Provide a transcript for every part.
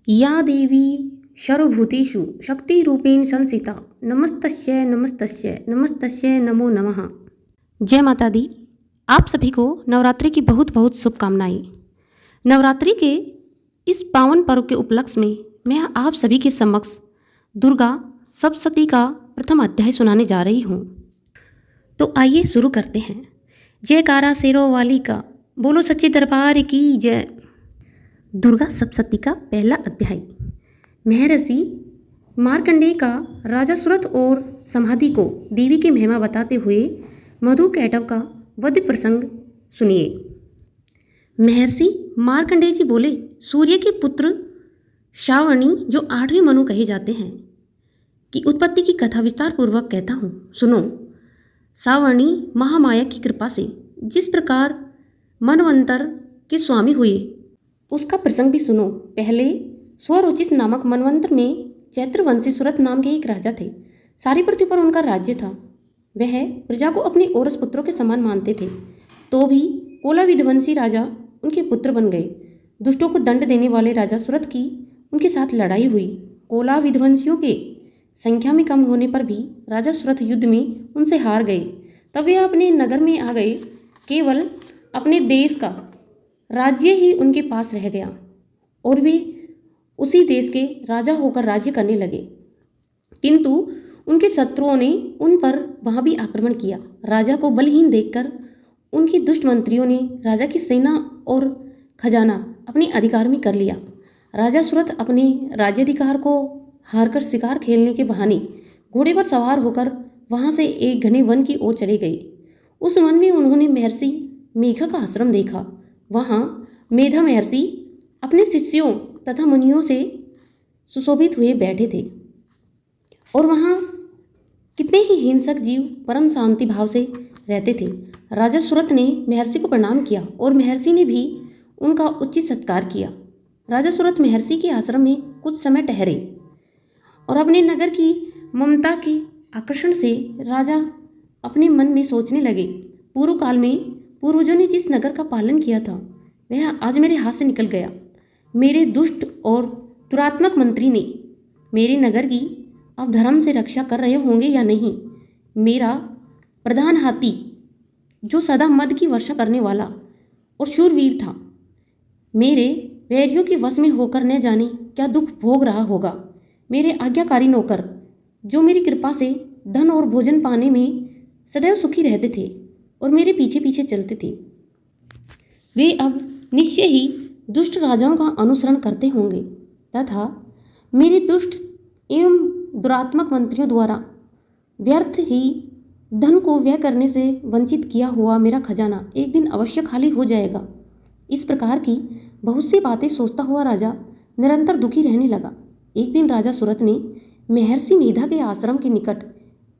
या देवी सर्वभूतेषु शक्तिरूपेण संस्थिता नमस्तस्यै नमस्तस्यै नमस्तस्यै नमो नमः। जय माता दी। आप सभी को नवरात्रि की बहुत बहुत शुभकामनाएं। नवरात्रि के इस पावन पर्व के उपलक्ष्य में मैं आप सभी के समक्ष दुर्गा सप्तशती का प्रथम अध्याय सुनाने जा रही हूँ। तो आइए शुरू करते हैं। जयकारा शेरों वाली का, बोलो सच्चे दरबार की जय। दुर्गा सप्तशती का पहला अध्याय। महर्षि मार्कंडेय का राजा सुरथ और समाधि को देवी की महिमा बताते हुए मधु कैटव का वध प्रसंग सुनिए। महर्षि मार्कंडेय जी बोले, सूर्य के पुत्र श्रावणी जो 8वें मनु कहे जाते हैं की उत्पत्ति की कथा विस्तार पूर्वक कहता हूँ, सुनो। श्रावणी महामाया की कृपा से जिस प्रकार मनवंतर के स्वामी हुए उसका प्रसंग भी सुनो। पहले स्वरोचिष नामक मनवंतर में चैत्रवंशी सुरथ नाम के एक राजा थे। सारी पृथ्वी पर उनका राज्य था। वह प्रजा को अपने औरस पुत्रों के समान मानते थे, तो भी कोला विध्वंसी राजा उनके पुत्र बन गए। दुष्टों को दंड देने वाले राजा सुरथ की उनके साथ लड़ाई हुई। कोला विध्वंसियों के संख्या में कम होने पर भी राजा सुरथ युद्ध में उनसे हार गए। तब वे अपने नगर में आ गए। केवल अपने देश का राज्य ही उनके पास रह गया और वे उसी देश के राजा होकर राज्य करने लगे। किंतु उनके शत्रुओं ने उन पर वहाँ भी आक्रमण किया। राजा को बलहीन देखकर उनके दुष्ट मंत्रियों ने राजा की सेना और खजाना अपने अधिकार में कर लिया। राजा सुरथ अपने राज्याधिकार को हारकर शिकार खेलने के बहाने घोड़े पर सवार होकर वहाँ से एक घने वन की ओर चले गए। उस वन में उन्होंने महर्षि मेघा का आश्रम देखा। वहाँ मेधा महर्षि अपने शिष्यों तथा मुनियों से सुशोभित हुए बैठे थे और वहाँ कितने ही हिंसक जीव परम शांति भाव से रहते थे। राजा सुरथ ने महर्षि को प्रणाम किया और महर्षि ने भी उनका उचित सत्कार किया। राजा सुरथ महर्षि के आश्रम में कुछ समय ठहरे और अपने नगर की ममता के आकर्षण से राजा अपने मन में सोचने लगे, पूर्व काल में पूर्वजों ने जिस नगर का पालन किया था वह आज मेरे हाथ से निकल गया। मेरे दुष्ट और दुरात्मक मंत्री ने मेरे नगर की अब धर्म से रक्षा कर रहे होंगे या नहीं। मेरा प्रधान हाथी जो सदा मद की वर्षा करने वाला और शूरवीर था, मेरे वैरियों के वश में होकर न जाने क्या दुख भोग रहा होगा। मेरे आज्ञाकारी नौकर जो मेरी कृपा से धन और भोजन पाने में सदैव सुखी रहते थे और मेरे पीछे पीछे चलते थे, वे अब निश्चय ही दुष्ट राजाओं का अनुसरण करते होंगे तथा मेरे दुष्ट एवं दुरात्मक मंत्रियों द्वारा व्यर्थ ही धन को व्यय करने से वंचित किया हुआ मेरा खजाना एक दिन अवश्य खाली हो जाएगा। इस प्रकार की बहुत सी बातें सोचता हुआ राजा निरंतर दुखी रहने लगा। एक दिन राजा सुरथ ने महर्षि मेधा के आश्रम के निकट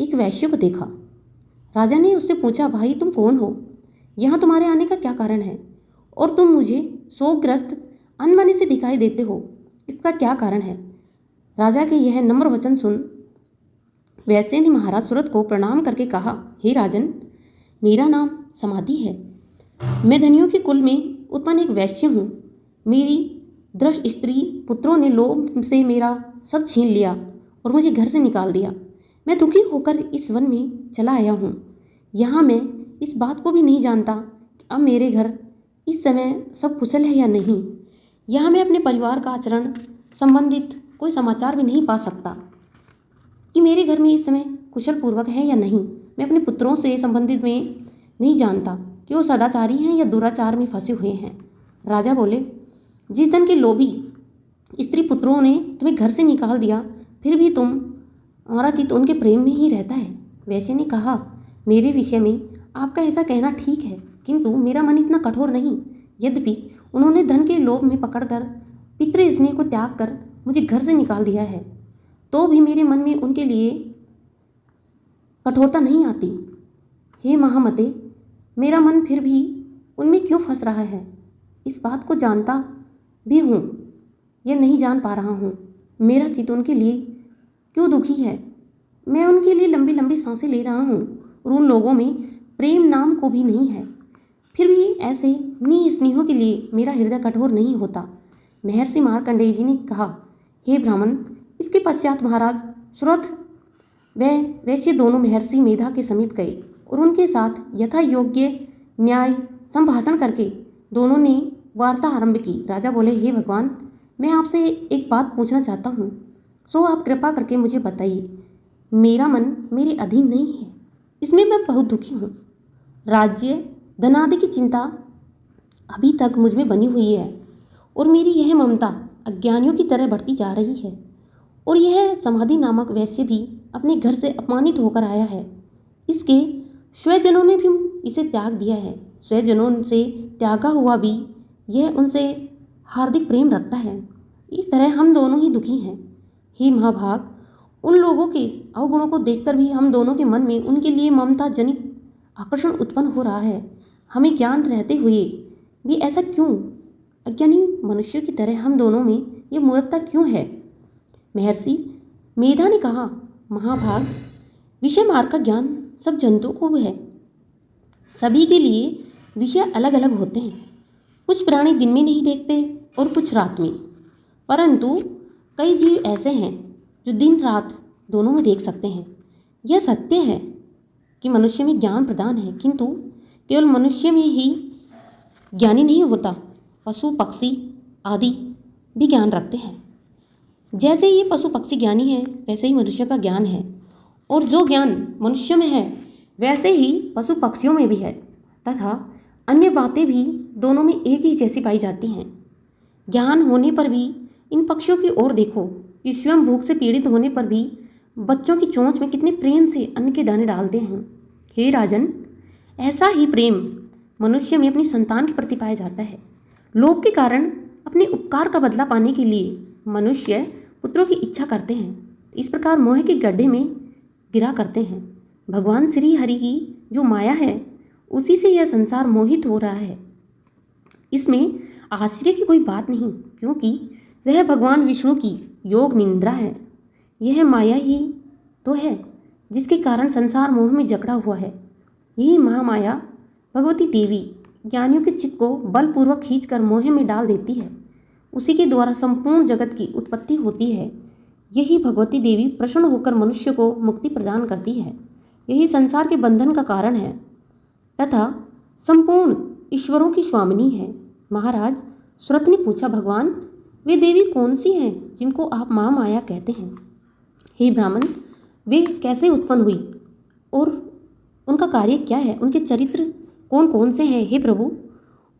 एक वैश्य को देखा। राजा ने उससे पूछा, भाई तुम कौन हो? यहाँ तुम्हारे आने का क्या कारण है और तुम मुझे शोकग्रस्त अनमने से दिखाई देते हो, इसका क्या कारण है? राजा के यह नम्र वचन सुन वैश्य ने महाराज सुरथ को प्रणाम करके कहा, हे राजन, मेरा नाम समाधि है। मैं धनियों के कुल में उत्पन्न एक वैश्य हूँ। मेरी दृढ़ स्त्री पुत्रों ने लोभ से मेरा सब छीन लिया और मुझे घर से निकाल दिया। मैं दुखी होकर इस वन में चला आया हूँ। यहाँ मैं इस बात को भी नहीं जानता कि अब मेरे घर इस समय सब कुशल है या नहीं। यहाँ मैं अपने परिवार का आचरण संबंधित कोई समाचार भी नहीं पा सकता कि मेरे घर में इस समय कुशल पूर्वक है या नहीं। मैं अपने पुत्रों से संबंधित में नहीं जानता कि वो सदाचारी हैं या दुराचार में फंसे हुए हैं। राजा बोले, जिस धन के लोभी स्त्री पुत्रों ने तुम्हें घर से निकाल दिया, फिर भी तुम्हारा चित्त उनके प्रेम में ही रहता है। वैश्य ने कहा, मेरे विषय में आपका ऐसा कहना ठीक है, किंतु मेरा मन इतना कठोर नहीं। यद्यपि उन्होंने धन के लोभ में पकड़कर पितृ स्नेह को त्याग कर मुझे घर से निकाल दिया है, तो भी मेरे मन में उनके लिए कठोरता नहीं आती। हे महामते, मेरा मन फिर भी उनमें क्यों फंस रहा है, इस बात को जानता भी हूँ या नहीं जान पा रहा हूँ। मेरा चित्त उनके लिए क्यों दुखी है। मैं उनके लिए लंबी लंबी सांसें ले रहा हूँ और उन लोगों में प्रेम नाम को भी नहीं है। फिर भी ऐसे निस्नेहों के लिए मेरा हृदय कठोर नहीं होता। महर्षि मार्कंडेय जी ने कहा, हे ब्राह्मण, इसके पश्चात महाराज सुरथ व वैश्य दोनों महर्षि मेधा के समीप गए और उनके साथ यथा योग्य न्याय संभाषण करके दोनों ने वार्ता आरंभ की। राजा बोले, हे भगवान, मैं आपसे एक बात पूछना चाहता हूँ, सो आप कृपा करके मुझे बताइए। मेरा मन मेरे अधीन नहीं है, इसमें मैं बहुत दुखी हूँ। राज्य धनादि की चिंता अभी तक मुझ में बनी हुई है और मेरी यह ममता अज्ञानियों की तरह बढ़ती जा रही है। और यह समाधि नामक वैश्य भी अपने घर से अपमानित होकर आया है। इसके स्वजनों ने भी इसे त्याग दिया है। स्वजनों से त्यागा हुआ भी यह उनसे हार्दिक प्रेम रखता है। इस तरह हम दोनों ही दुखी हैं। हे महाभाग, उन लोगों के अवगुणों को देखकर भी हम दोनों के मन में उनके लिए ममता जनित आकर्षण उत्पन्न हो रहा है। हमें ज्ञान रहते हुए भी ऐसा क्यों? अज्ञानी मनुष्यों की तरह हम दोनों में ये मूर्खता क्यों है? महर्षि मेधा ने कहा, महाभाग, विषय मार्ग का ज्ञान सब जंतुओं को भी है। सभी के लिए विषय अलग अलग होते हैं। कुछ प्राणी दिन में नहीं देखते और कुछ रात में, परंतु कई जीव ऐसे हैं जो दिन रात दोनों में देख सकते हैं। यह सत्य है कि मनुष्य में ज्ञान प्रदान है, किंतु केवल मनुष्य में ही ज्ञानी नहीं होता, पशु पक्षी आदि भी ज्ञान रखते हैं। जैसे ये पशु पक्षी ज्ञानी है, वैसे ही मनुष्य का ज्ञान है, और जो ज्ञान मनुष्य में है वैसे ही पशु पक्षियों में भी है, तथा अन्य बातें भी दोनों में एक ही जैसी पाई जाती हैं। ज्ञान होने पर भी इन पक्षियों की ओर देखो कि स्वयं भूख से पीड़ित होने पर भी बच्चों की चोंच में कितने प्रेम से अन्न के दाने डालते हैं। हे राजन, ऐसा ही प्रेम मनुष्य में अपनी संतान के प्रति पाया जाता है। लोभ के कारण अपने उपकार का बदला पाने के लिए मनुष्य पुत्रों की इच्छा करते हैं। इस प्रकार मोह के गड्ढे में गिरा करते हैं। भगवान श्री हरि की जो माया है, उसी से यह संसार मोहित हो रहा है। इसमें आश्चर्य की कोई बात नहीं, क्योंकि वह भगवान विष्णु की योग निंद्रा है। यह माया ही तो है जिसके कारण संसार मोह में जकड़ा हुआ है। यही महामाया भगवती देवी ज्ञानियों के चित्त को बलपूर्वक खींचकर मोह में डाल देती है। उसी के द्वारा संपूर्ण जगत की उत्पत्ति होती है। यही भगवती देवी प्रसन्न होकर मनुष्य को मुक्ति प्रदान करती है। यही संसार के बंधन का कारण है तथा संपूर्ण ईश्वरों की स्वामिनी है। महाराज, सुरथ ने पूछा, भगवान, वे देवी कौन सी हैं जिनको आप महामाया कहते हैं? हे ब्राह्मण, वे कैसे उत्पन्न हुई और उनका कार्य क्या है? उनके चरित्र कौन कौन से हैं? हे प्रभु,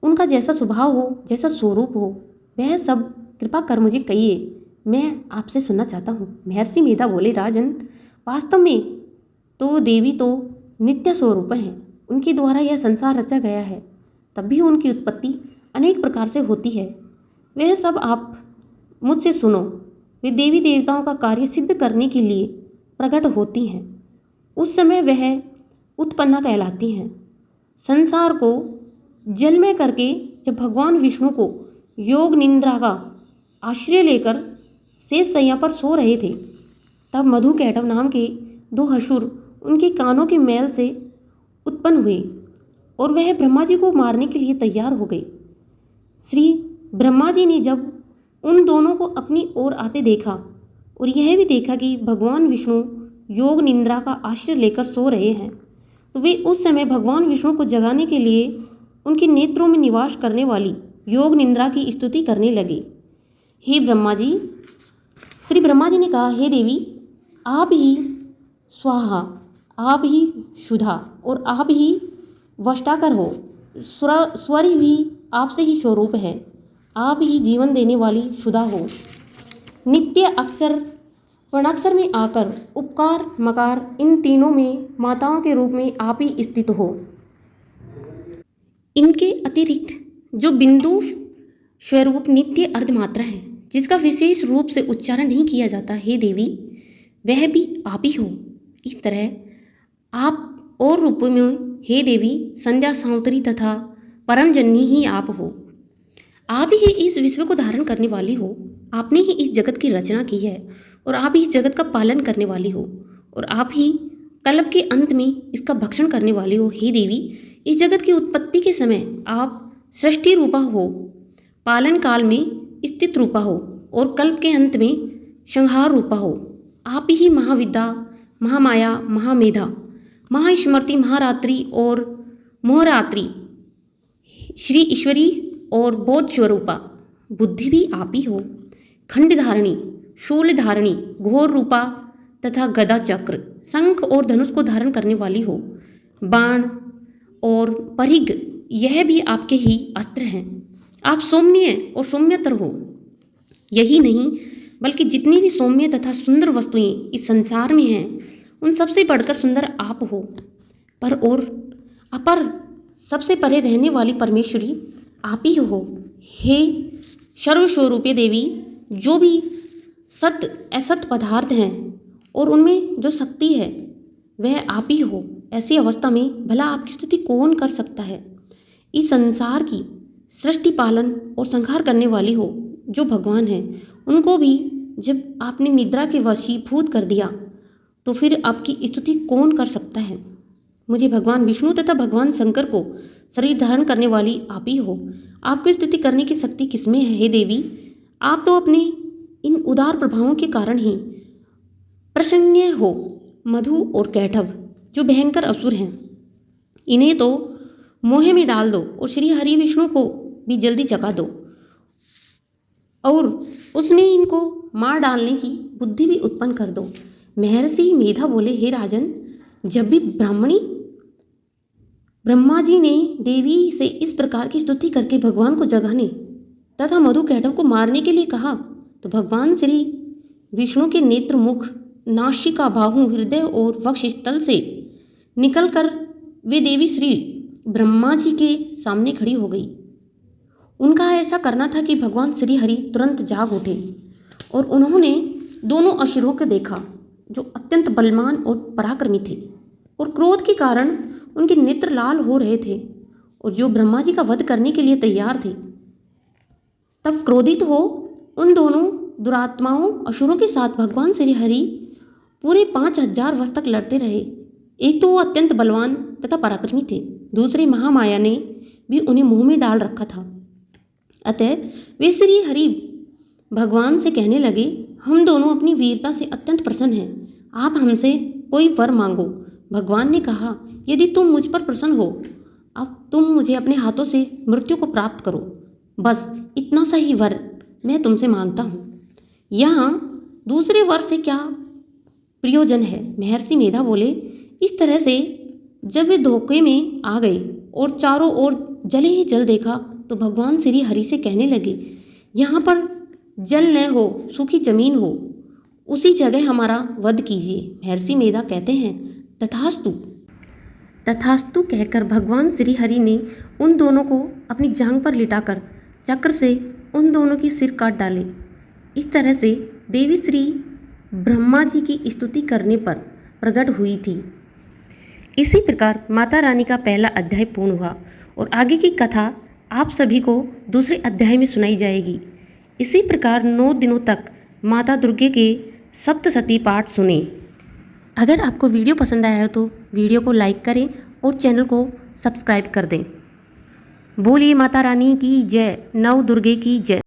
उनका जैसा स्वभाव हो, जैसा स्वरूप हो, वह सब कृपा कर मुझे कहिए, मैं आपसे सुनना चाहता हूँ। महर्षि मेधा बोले, राजन, वास्तव में तो देवी तो नित्य स्वरूप हैं। उनके द्वारा यह संसार रचा गया है, तब भी उनकी उत्पत्ति अनेक प्रकार से होती है। वह सब आप मुझसे सुनो। वे देवी देवताओं का कार्य सिद्ध करने के लिए प्रकट होती हैं। उस समय वह उत्पन्ना कहलाती हैं। संसार को जलमय करके जब भगवान विष्णु को योग निंद्रा का आश्रय लेकर शेष शैया पर सो रहे थे, तब मधु कैटव नाम के दो असुर उनके कानों के मैल से उत्पन्न हुए और वह ब्रह्मा जी को मारने के लिए तैयार हो गए। श्री ब्रह्मा जी ने जब उन दोनों को अपनी ओर आते देखा और यह भी देखा कि भगवान विष्णु योग निंद्रा का आश्रय लेकर सो रहे हैं, तो वे उस समय भगवान विष्णु को जगाने के लिए उनके नेत्रों में निवास करने वाली योग निंद्रा की स्तुति करने लगे। हे ब्रह्मा जी, श्री ब्रह्मा जी ने कहा, हे देवी, आप ही स्वाहा, आप ही शुद्धा और आप ही वष्टाकर हो। स्वर भी आपसे ही स्वरूप है। आप ही जीवन देने वाली शुद्धा हो। नित्य अक्षर वर्णाक्षर में आकर उपकार मकार इन तीनों में माताओं के रूप में आप ही स्थित हो। इनके अतिरिक्त जो बिंदु स्वरूप नित्य अर्धमात्रा है, जिसका विशेष रूप से उच्चारण नहीं किया जाता, हे देवी, वह भी आप ही हो। इस तरह आप और रूपों में, हे देवी, संध्या सावत्री तथा परम जननी ही आप हो। आप ही इस विश्व को धारण करने वाली हो। आपने ही इस जगत की रचना की है और आप ही इस जगत का पालन करने वाली हो और आप ही कल्प के अंत में इसका भक्षण करने वाली हो। हे देवी, इस जगत की उत्पत्ति के समय आप सृष्टि रूपा हो। पालन काल में स्थित रूपा हो और कल्प के अंत में संहार रूपा हो। आप ही महाविद्या, महामाया, महामेधा, महास्मृति, महारात्रि और मोहरात्रि, श्री ईश्वरी और बोध स्वरूपा। बुद्धि भी आप ही हो। खंड धारणी, शूल धारणी, घोर रूपा तथा गदा, चक्र, शंख और धनुष को धारण करने वाली हो। बाण और परिघ यह भी आपके ही अस्त्र हैं। आप सौम्य और सौम्यतर हो। यही नहीं बल्कि जितनी भी सौम्य तथा सुंदर वस्तुएं इस संसार में हैं उन सबसे बढ़कर सुंदर आप हो। पर और अपर सबसे परे रहने वाली परमेश्वरी आप ही हो। हे सर्वस्वरूपी देवी, जो भी सत्य असत पदार्थ हैं और उनमें जो शक्ति है वह आप ही हो। ऐसी अवस्था में भला आपकी स्तुति कौन कर सकता है। इस संसार की सृष्टि, पालन और संहार करने वाली हो जो भगवान हैं, उनको भी जब आपने निद्रा के वशीभूत कर दिया तो फिर आपकी स्तुति कौन कर सकता है। मुझे भगवान विष्णु तथा भगवान शंकर को शरीर धारण करने वाली आप ही हो। आपको स्तुति करने की शक्ति किसमें है हे देवी। आप तो अपने इन उदार प्रभावों के कारण ही प्रसन्न हो। मधु और कैटभ जो भयंकर असुर हैं, इन्हें तो मोह में डाल दो और श्री हरि विष्णु को भी जल्दी जगा दो और उसमें इनको मार डालने की बुद्धि भी उत्पन्न कर दो। महर्षि मेधा बोले, हे राजन, जब भी ब्रह्मा जी ने देवी से इस प्रकार की स्तुति करके भगवान को जगाने तथा मधु कैटभ को मारने के लिए कहा तो भगवान श्री विष्णु के नेत्र, मुख, नासिका, बाहु, हृदय और वक्षस्थल से निकलकर वे देवी श्री ब्रह्मा जी के सामने खड़ी हो गई। उनका ऐसा करना था कि भगवान श्री हरि तुरंत जाग उठे और उन्होंने दोनों असुरों को देखा जो अत्यंत बलवान और पराक्रमी थे और क्रोध के कारण उनके नेत्र लाल हो रहे थे और जो ब्रह्मा जी का वध करने के लिए तैयार थे। तब क्रोधित हो उन दोनों दुरात्माओं असुरों के साथ भगवान श्री हरि पूरे 5000 वर्ष तक लड़ते रहे। एक तो वो अत्यंत बलवान तथा पराक्रमी थे, दूसरे महामाया ने भी उन्हें मुंह में डाल रखा था। अतः वे श्री हरि भगवान से कहने लगे, हम दोनों अपनी वीरता से अत्यंत प्रसन्न हैं, आप हमसे कोई वर मांगो। भगवान ने कहा, यदि तुम मुझ पर प्रसन्न हो, अब तुम मुझे अपने हाथों से मृत्यु को प्राप्त करो। बस इतना सा ही वर मैं तुमसे मांगता हूँ। यहाँ दूसरे वर से क्या प्रयोजन है। महर्षि मेधा बोले, इस तरह से जब वे धोखे में आ गए और चारों ओर जल ही जल देखा तो भगवान श्री हरि से कहने लगे, यहाँ पर जल न हो, सूखी जमीन हो, उसी जगह हमारा वध कीजिए। महर्षि मेधा कहते हैं, तथास्तु। तथास्तु कहकर भगवान श्री हरि ने उन दोनों को अपनी जांघ पर लिटाकर चक्र से उन दोनों की सिर काट डाले। इस तरह से देवी श्री ब्रह्मा जी की स्तुति करने पर प्रकट हुई थी। इसी प्रकार माता रानी का पहला अध्याय पूर्ण हुआ और आगे की कथा आप सभी को दूसरे अध्याय में सुनाई जाएगी। इसी प्रकार 9 दिनों तक माता दुर्गे के सप्तशती पाठ सुने। अगर आपको वीडियो पसंद आया हो तो वीडियो को लाइक करें और चैनल को सब्सक्राइब कर दें। बोलिए माता रानी की जय, नव दुर्गे की जय।